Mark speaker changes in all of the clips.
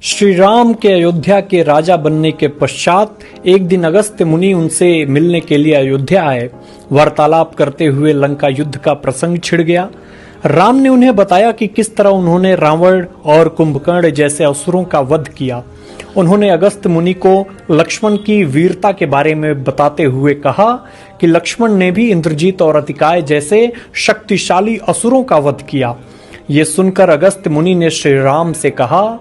Speaker 1: श्री राम के अयोध्या के राजा बनने के पश्चात एक दिन अगस्त्य मुनि उनसे मिलने के लिए अयोध्या आए। वार्तालाप करते हुए लंका युद्ध का प्रसंग छिड़ गया। राम ने उन्हें बताया कि किस तरह उन्होंने रावण और कुंभकर्ण जैसे असुरों का वध किया। उन्होंने अगस्त्य मुनि को लक्ष्मण की वीरता के बारे में बताते हुए कहा कि लक्ष्मण ने भी इंद्रजीत और अतिकाय जैसे शक्तिशाली असुरों का वध किया। ये सुनकर अगस्त्य मुनि ने श्री राम से कहा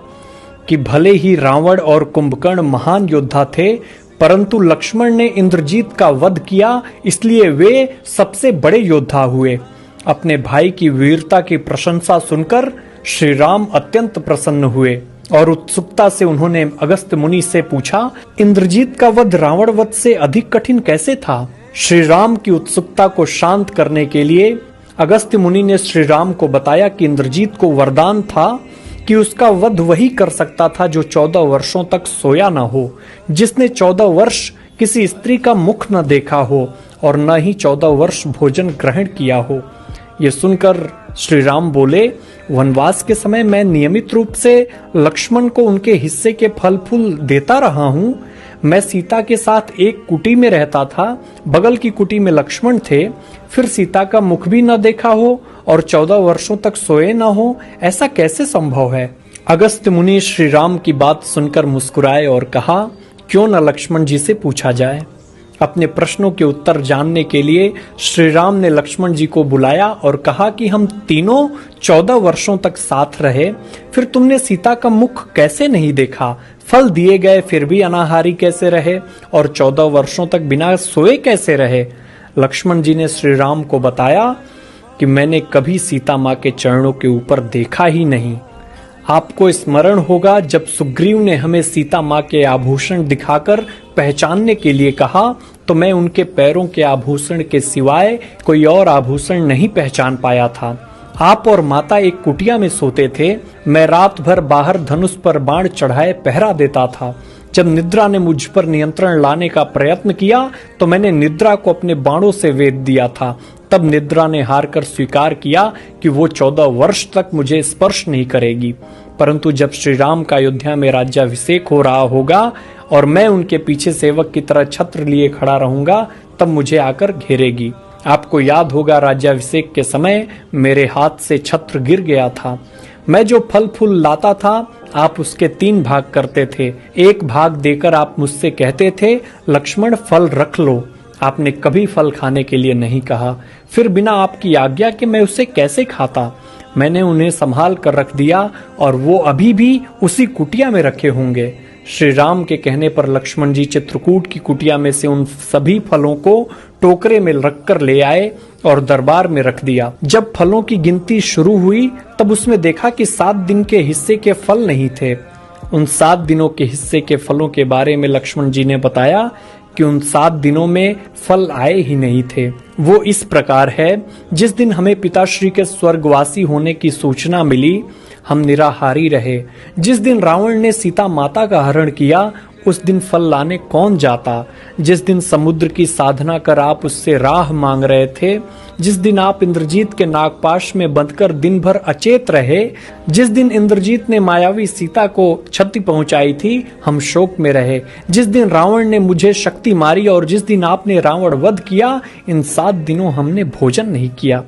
Speaker 1: कि भले ही रावण और कुंभकर्ण महान योद्धा थे, परंतु लक्ष्मण ने इंद्रजीत का वध किया, इसलिए वे सबसे बड़े योद्धा हुए। अपने भाई की वीरता की प्रशंसा सुनकर श्री राम अत्यंत प्रसन्न हुए और उत्सुकता से उन्होंने अगस्त्य मुनि से पूछा, इंद्रजीत का वध रावण वध से अधिक कठिन कैसे था? श्री राम की उत्सुकता को शांत करने के लिए अगस्त्य मुनि ने श्री राम को बताया कि इंद्रजीत को वरदान था कि उसका वध वही कर सकता था जो 14 वर्षों तक सोया न हो, जिसने 14 वर्ष किसी स्त्री का मुख न देखा हो और न ही 14 वर्ष भोजन ग्रहण किया हो। ये सुनकर श्री राम बोले, वनवास के समय मैं नियमित रूप से लक्ष्मण को उनके हिस्से के फल फूल देता रहा हूँ। मैं सीता के साथ एक कुटी में रहता था, बगल की कुटी में लक्ष्मण थे, फिर सीता का मुख भी न देखा हो और 14 वर्षों तक सोए न हो, ऐसा कैसे संभव है? अगस्त्य मुनि श्री राम की बात सुनकर मुस्कुराए और कहा, क्यों न लक्ष्मण जी से पूछा जाए। अपने प्रश्नों के उत्तर जानने के लिए श्री राम ने लक्ष्मण जी को बुलाया और कहा कि हम तीनों 14 वर्षों तक साथ रहे, फिर तुमने सीता का मुख कैसे नहीं देखा? फल दिए गए फिर भी अनाहारी कैसे रहे और 14 वर्षों तक बिना सोए कैसे रहे? लक्ष्मण जी ने श्री राम को बताया कि मैंने कभी सीता माँ के चरणों के ऊपर देखा ही नहीं। आपको स्मरण होगा जब सुग्रीव ने हमें सीता माँ के आभूषण दिखाकर पहचानने के लिए कहा, तो मैं उनके पैरों के आभूषण के सिवाय कोई और आभूषण नहीं पहचान पाया था। आप और माता एक कुटिया में सोते थे। मैं रात भर बाहर धनुष पर बाण चढ़ाए पहरा देता था। जब निद्रा ने मुझ पर नियंत्रण लाने का प्रयत्न किया तो मैंने निद्रा को अपने बाणों से वेध दिया था। तब निद्रा ने हार कर स्वीकार किया कि वो 14 वर्ष तक मुझे स्पर्श नहीं करेगी। परंतु जब श्री राम का अयोध्या में राज्याभिषेक हो रहा होगा और मैं उनके पीछे सेवक की तरह छत्र लिए खड़ा रहूंगा, तब मुझे आकर घेरेगी। आपको याद होगा राज्याभिषेक के समय मेरे हाथ से छत्र गिर गया था। मैं जो फल फूल लाता था आप उसके 3 भाग करते थे। एक भाग देकर आप मुझसे कहते थे, लक्ष्मण फल रख लो। आपने कभी फल खाने के लिए नहीं कहा। फिर बिना आपकी आज्ञा के मैं उसे कैसे खाता? मैंने उन्हें संभाल कर रख दिया और वो अभी भी उसी कुटिया में रखे होंगे। श्री राम के कहने पर लक्ष्मण जी चित्रकूट की कुटिया में से उन सभी फलों को टोकरे में रखकर ले आए और दरबार में रख दिया। जब फलों की गिनती शुरू हुई तब उसमें देखा कि 7 दिन के हिस्से के फल नहीं थे। उन 7 दिनों के हिस्से के फलों के बारे में लक्ष्मण जी ने बताया कि उन 7 दिनों में फल आए ही नहीं थे। वो इस प्रकार है, जिस दिन हमें पिताश्री के स्वर्गवासी होने की सूचना मिली, हम निराहारी रहे। जिस दिन रावण ने सीता माता का हरण किया, उस दिन फल लाने कौन जाता? जिस दिन समुद्र की साधना कर आप उससे राह मांग रहे थे, जिस दिन आप इंद्रजीत के नागपाश में बंधकर दिन भर अचेत रहे, जिस दिन इंद्रजीत ने मायावी सीता को क्षति पहुंचाई थी, हम शोक में रहे। जिस दिन रावण ने मुझे शक्ति मारी और जिस दिन आपने रावण वध किया, इन 7 दिनों हमने भोजन नहीं किया।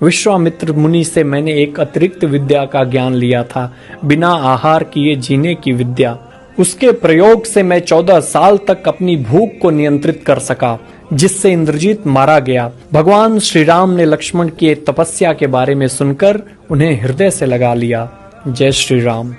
Speaker 1: विश्वामित्र मुनि से मैंने एक अतिरिक्त विद्या का ज्ञान लिया था, बिना आहार किए जीने की विद्या। उसके प्रयोग से मैं 14 साल तक अपनी भूख को नियंत्रित कर सका, जिससे इंद्रजीत मारा गया। भगवान श्री राम ने लक्ष्मण की तपस्या के बारे में सुनकर उन्हें हृदय से लगा लिया। जय श्री राम।